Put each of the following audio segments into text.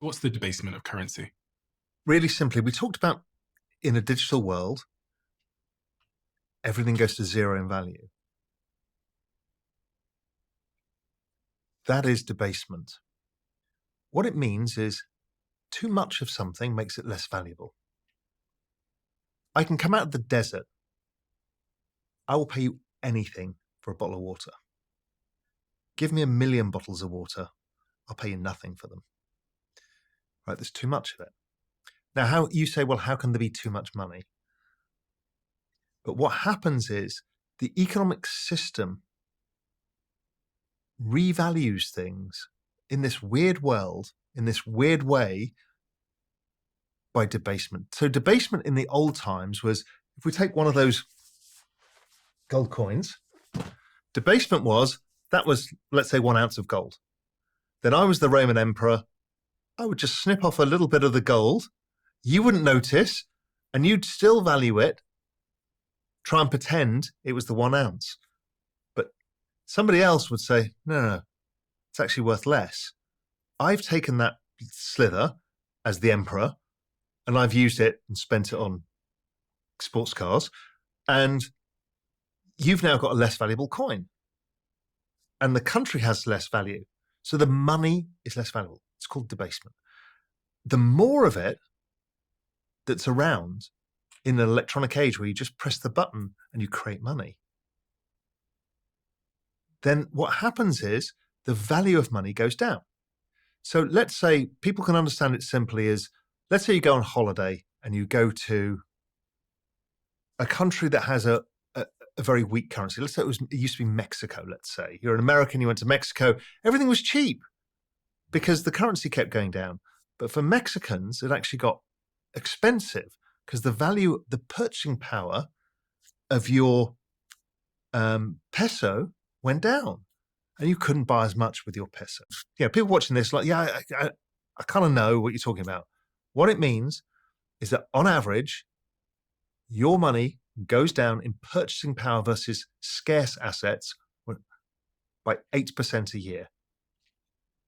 What's the debasement of currency? Really simply, we talked about in a digital world, everything goes to zero in value. That is debasement. What it means is too much of something makes it less valuable. I can come out of the desert. I will pay you anything for a bottle of water. Give me 1,000,000 bottles of water. I'll pay you nothing for them. Right? There's too much of it. Now, how you say, well, how can there be too much money? But what happens is the economic system revalues things in this weird world, in this weird way, by debasement. So debasement in the old times was, if we take one of those gold coins, debasement was, let's say 1 ounce of gold. Then I was the Roman emperor. I would just snip off a little bit of the gold. You wouldn't notice, and you'd still value it, try and pretend it was the 1 ounce. But somebody else would say, no, it's actually worth less. I've taken that slither as the emperor, and I've used it and spent it on sports cars, and you've now got a less valuable coin. And the country has less value. So the money is less valuable. It's called debasement. The more of it that's around in an electronic age where you just press the button and you create money, then what happens is the value of money goes down. So let's say people can understand it simply as, let's say you go on holiday and you go to a country that has a very weak currency. Let's say it used to be Mexico, let's say. You're an American, you went to Mexico, everything was cheap because the currency kept going down. But for Mexicans, it actually got expensive because the purchasing power of your peso went down and you couldn't buy as much with your peso. Yeah, people watching this like, yeah, I kind of know what you're talking about. What it means is that on average, your money goes down in purchasing power versus scarce assets by 8% a year.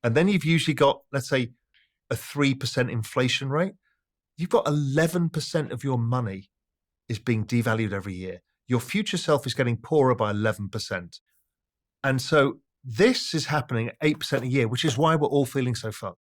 And then you've usually got, let's say, a 3% inflation rate. You've got 11% of your money is being devalued every year. Your future self is getting poorer by 11%. And so this is happening at 8% a year, which is why we're all feeling so fucked.